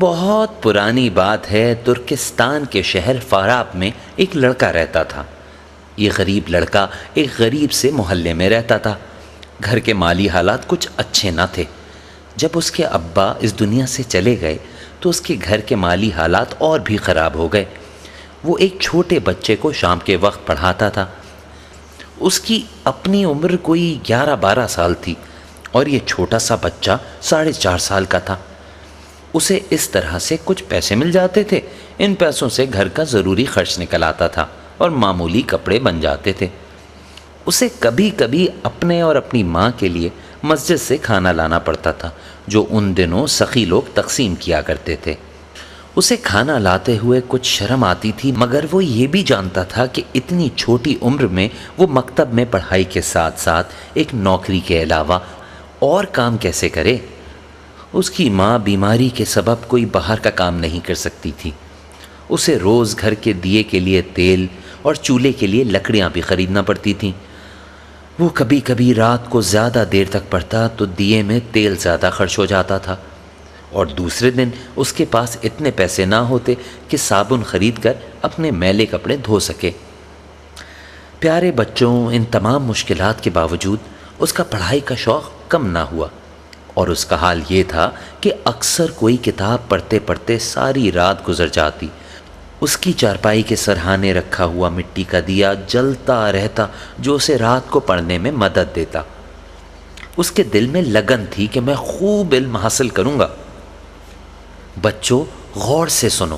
بہت پرانی بات ہے، ترکستان کے شہر فاراب میں ایک لڑکا رہتا تھا۔ یہ غریب لڑکا ایک غریب سے محلے میں رہتا تھا۔ گھر کے مالی حالات کچھ اچھے نہ تھے۔ جب اس کے ابا اس دنیا سے چلے گئے تو اس کے گھر کے مالی حالات اور بھی خراب ہو گئے۔ وہ ایک چھوٹے بچے کو شام کے وقت پڑھاتا تھا۔ اس کی اپنی عمر کوئی 11-12 سال تھی اور یہ چھوٹا سا بچہ 4.5 سال کا تھا۔ اسے اس طرح سے کچھ پیسے مل جاتے تھے، ان پیسوں سے گھر کا ضروری خرچ نکل آتا تھا اور معمولی کپڑے بن جاتے تھے۔ اسے کبھی کبھی اپنے اور اپنی ماں کے لیے مسجد سے کھانا لانا پڑتا تھا، جو ان دنوں سخی لوگ تقسیم کیا کرتے تھے۔ اسے کھانا لاتے ہوئے کچھ شرم آتی تھی، مگر وہ یہ بھی جانتا تھا کہ اتنی چھوٹی عمر میں وہ مکتب میں پڑھائی کے ساتھ ساتھ ایک نوکری کے علاوہ اور کام کیسے کرے۔ اس کی ماں بیماری کے سبب کوئی باہر کا کام نہیں کر سکتی تھی۔ اسے روز گھر کے دیے کے لیے تیل اور چولہے کے لیے لکڑیاں بھی خریدنا پڑتی تھیں۔ وہ کبھی کبھی رات کو زیادہ دیر تک پڑھتا تو دیے میں تیل زیادہ خرچ ہو جاتا تھا، اور دوسرے دن اس کے پاس اتنے پیسے نہ ہوتے کہ صابن خرید کر اپنے میلے کپڑے دھو سکے۔ پیارے بچوں، ان تمام مشکلات کے باوجود اس کا پڑھائی کا شوق کم نہ ہوا، اور اس کا حال یہ تھا کہ اکثر کوئی کتاب پڑھتے پڑھتے ساری رات گزر جاتی۔ اس کی چارپائی کے سرہانے رکھا ہوا مٹی کا دیا جلتا رہتا، جو اسے رات کو پڑھنے میں مدد دیتا۔ اس کے دل میں لگن تھی کہ میں خوب علم حاصل کروں گا۔ بچوں، غور سے سنو،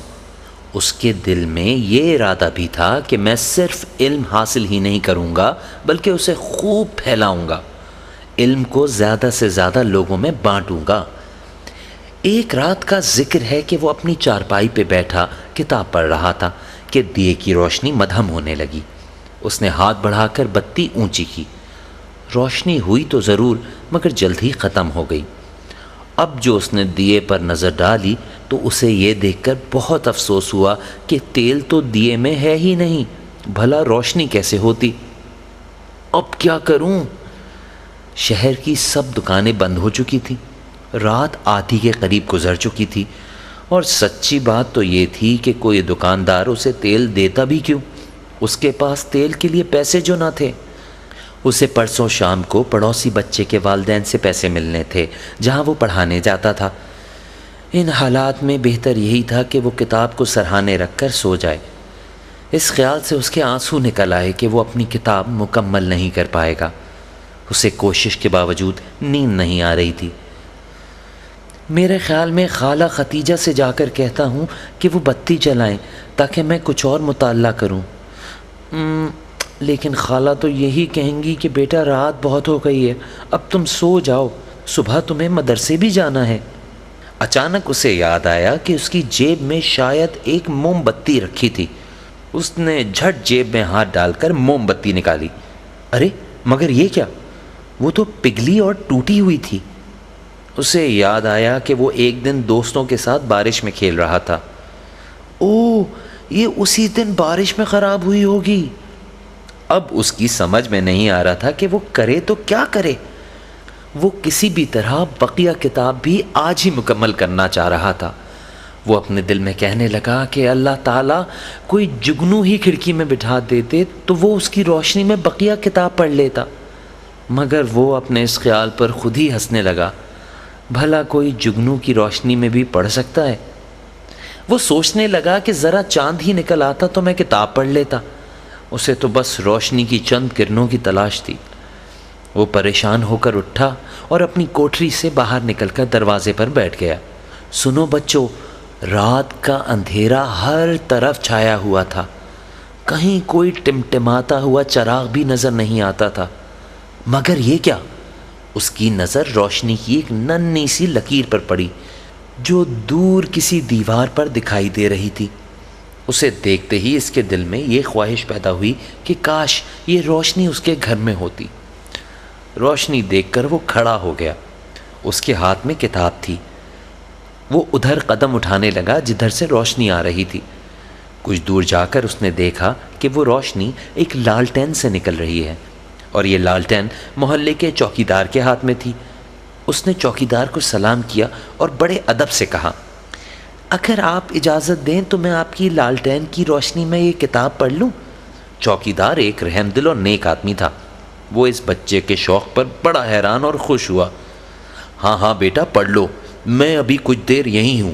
اس کے دل میں یہ ارادہ بھی تھا کہ میں صرف علم حاصل ہی نہیں کروں گا بلکہ اسے خوب پھیلاؤں گا، علم کو زیادہ سے زیادہ لوگوں میں بانٹوں گا۔ ایک رات کا ذکر ہے کہ وہ اپنی چارپائی پہ بیٹھا کتاب پڑھ رہا تھا کہ دیے کی روشنی مدھم ہونے لگی۔ اس نے ہاتھ بڑھا کر بتی اونچی کی۔ روشنی ہوئی تو ضرور، مگر جلد ہی ختم ہو گئی۔ اب جو اس نے دیے پر نظر ڈالی تو اسے یہ دیکھ کر بہت افسوس ہوا کہ تیل تو دیے میں ہے ہی نہیں، بھلا روشنی کیسے ہوتی۔ اب کیا کروں؟ شہر کی سب دکانیں بند ہو چکی تھیں، رات آدھی کے قریب گزر چکی تھی، اور سچی بات تو یہ تھی کہ کوئی دکاندار اسے تیل دیتا بھی کیوں؟ اس کے پاس تیل کے لیے پیسے جو نہ تھے۔ اسے پرسوں شام کو پڑوسی بچے کے والدین سے پیسے ملنے تھے جہاں وہ پڑھانے جاتا تھا۔ ان حالات میں بہتر یہی تھا کہ وہ کتاب کو سرہانے رکھ کر سو جائے۔ اس خیال سے اس کے آنسو نکل آئے کہ وہ اپنی کتاب مکمل نہیں کر پائے گا۔ اسے کوشش کے باوجود نیند نہیں آ رہی تھی۔ میرے خیال میں خالہ ختیجہ سے جا کر کہتا ہوں کہ وہ بتی جلائیں تاکہ میں کچھ اور مطالعہ کروں۔ لیکن خالہ تو یہی کہیں گی کہ بیٹا رات بہت ہو گئی ہے، اب تم سو جاؤ، صبح تمہیں مدرسے بھی جانا ہے۔ اچانک اسے یاد آیا کہ اس کی جیب میں شاید ایک موم بتی رکھی تھی۔ اس نے جھٹ جیب میں ہاتھ ڈال کر موم بتی نکالی۔ ارے مگر یہ کیا؟ وہ تو پگھلی اور ٹوٹی ہوئی تھی۔ اسے یاد آیا کہ وہ ایک دن دوستوں کے ساتھ بارش میں کھیل رہا تھا۔ اوہ، یہ اسی دن بارش میں خراب ہوئی ہوگی۔ اب اس کی سمجھ میں نہیں آ رہا تھا کہ وہ کرے تو کیا کرے۔ وہ کسی بھی طرح بقیہ کتاب بھی آج ہی مکمل کرنا چاہ رہا تھا۔ وہ اپنے دل میں کہنے لگا کہ اللہ تعالیٰ کوئی جگنو ہی کھڑکی میں بٹھا دیتے تو وہ اس کی روشنی میں بقیہ کتاب پڑھ لیتا۔ مگر وہ اپنے اس خیال پر خود ہی ہنسنے لگا۔ بھلا کوئی جگنو کی روشنی میں بھی پڑھ سکتا ہے؟ وہ سوچنے لگا کہ ذرا چاند ہی نکل آتا تو میں کتاب پڑھ لیتا۔ اسے تو بس روشنی کی چند کرنوں کی تلاش تھی۔ وہ پریشان ہو کر اٹھا اور اپنی کوٹری سے باہر نکل کر دروازے پر بیٹھ گیا۔ سنو بچوں، رات کا اندھیرا ہر طرف چھایا ہوا تھا، کہیں کوئی ٹمٹماتا ہوا چراغ بھی نظر نہیں آتا تھا۔ مگر یہ کیا؟ اس کی نظر روشنی کی ایک ننھی سی لکیر پر پڑی جو دور کسی دیوار پر دکھائی دے رہی تھی۔ اسے دیکھتے ہی اس کے دل میں یہ خواہش پیدا ہوئی کہ کاش یہ روشنی اس کے گھر میں ہوتی۔ روشنی دیکھ کر وہ کھڑا ہو گیا۔ اس کے ہاتھ میں کتاب تھی۔ وہ ادھر قدم اٹھانے لگا جدھر سے روشنی آ رہی تھی۔ کچھ دور جا کر اس نے دیکھا کہ وہ روشنی ایک لالٹین سے نکل رہی ہے، اور یہ لالٹین محلے کے چوکیدار کے ہاتھ میں تھی۔ اس نے چوکیدار کو سلام کیا اور بڑے ادب سے کہا، اگر آپ اجازت دیں تو میں آپ کی لالٹین کی روشنی میں یہ کتاب پڑھ لوں؟ چوکیدار ایک رحم دل اور نیک آدمی تھا۔ وہ اس بچے کے شوق پر بڑا حیران اور خوش ہوا۔ ہاں ہاں بیٹا پڑھ لو، میں ابھی کچھ دیر یہیں ہوں۔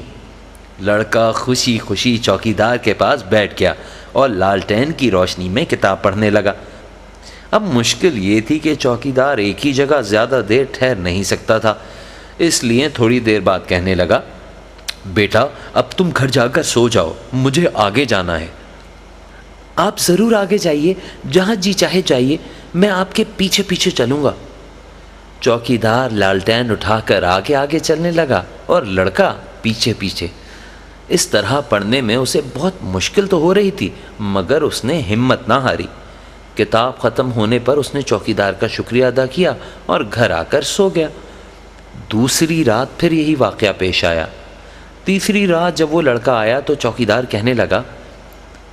لڑکا خوشی خوشی چوکیدار کے پاس بیٹھ گیا اور لالٹین کی روشنی میں کتاب پڑھنے لگا۔ اب مشکل یہ تھی کہ چوکیدار ایک ہی جگہ زیادہ دیر ٹھہر نہیں سکتا تھا، اس لیے تھوڑی دیر بعد کہنے لگا، بیٹا اب تم گھر جا کر سو جاؤ، مجھے آگے جانا ہے۔ آپ ضرور آگے جائیے، جہاں جی چاہے جائیے، میں آپ کے پیچھے پیچھے چلوں گا۔ چوکیدار لالٹین اٹھا کر آگے آگے چلنے لگا اور لڑکا پیچھے پیچھے۔ اس طرح پڑھنے میں اسے بہت مشکل تو ہو رہی تھی، مگر اس نے ہمت نہ ہاری۔ کتاب ختم ہونے پر اس نے چوکیدار کا شکریہ ادا کیا اور گھر آ کر سو گیا۔ دوسری رات پھر یہی واقعہ پیش آیا۔ تیسری رات جب وہ لڑکا آیا تو چوکیدار کہنے لگا،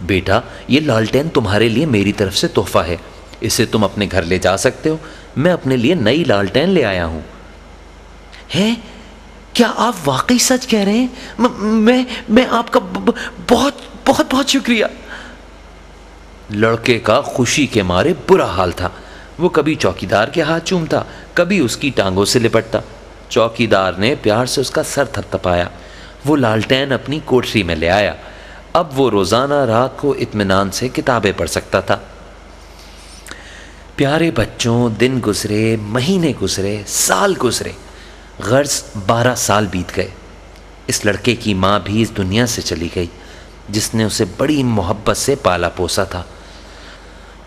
بیٹا یہ لالٹین تمہارے لیے میری طرف سے تحفہ ہے، اسے تم اپنے گھر لے جا سکتے ہو، میں اپنے لیے نئی لالٹین لے آیا ہوں۔ ہے کیا آپ واقعی سچ کہہ رہے ہیں؟ میں آپ کا بہت بہت بہت شکریہ۔ لڑکے کا خوشی کے مارے برا حال تھا۔ وہ کبھی چوکیدار کے ہاتھ چومتا، کبھی اس کی ٹانگوں سے لپٹتا۔ چوکیدار نے پیار سے اس کا سر تھپتھپایا۔ وہ لالٹین اپنی کوٹری میں لے آیا۔ اب وہ روزانہ رات کو اطمینان سے کتابیں پڑھ سکتا تھا۔ پیارے بچوں، دن گزرے، مہینے گزرے، سال گزرے، غرض 12 سال بیت گئے۔ اس لڑکے کی ماں بھی اس دنیا سے چلی گئی، جس نے اسے بڑی محبت سے پالا پوسا تھا۔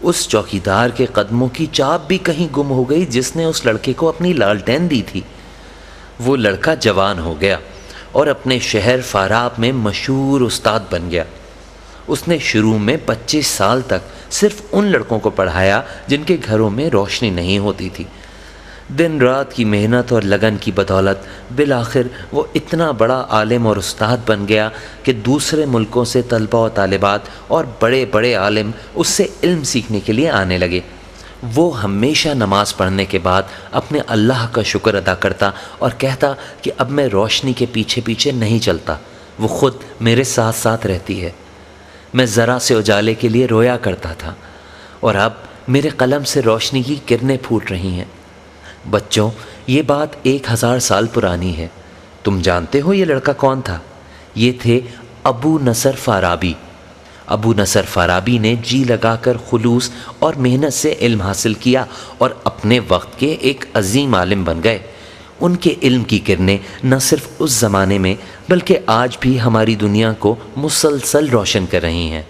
اس چوکیدار کے قدموں کی چاپ بھی کہیں گم ہو گئی جس نے اس لڑکے کو اپنی لالٹین دی تھی۔ وہ لڑکا جوان ہو گیا اور اپنے شہر فاراب میں مشہور استاد بن گیا۔ اس نے شروع میں 25 سال تک صرف ان لڑکوں کو پڑھایا جن کے گھروں میں روشنی نہیں ہوتی تھی۔ دن رات کی محنت اور لگن کی بدولت بالآخر وہ اتنا بڑا عالم اور استاد بن گیا کہ دوسرے ملکوں سے طلبہ و طالبات اور بڑے بڑے عالم اس سے علم سیکھنے کے لیے آنے لگے۔ وہ ہمیشہ نماز پڑھنے کے بعد اپنے اللہ کا شکر ادا کرتا اور کہتا کہ اب میں روشنی کے پیچھے پیچھے نہیں چلتا، وہ خود میرے ساتھ ساتھ رہتی ہے۔ میں ذرا سے اجالے کے لیے رویا کرتا تھا اور اب میرے قلم سے روشنی کی کرنیں پھوٹ رہی ہیں۔ بچوں، یہ بات 1000 سال پرانی ہے۔ تم جانتے ہو یہ لڑکا کون تھا؟ یہ تھے ابو نصر فارابی۔ ابو نصر فارابی نے جی لگا کر خلوص اور محنت سے علم حاصل کیا اور اپنے وقت کے ایک عظیم عالم بن گئے۔ ان کے علم کی کرنیں نہ صرف اس زمانے میں بلکہ آج بھی ہماری دنیا کو مسلسل روشن کر رہی ہیں۔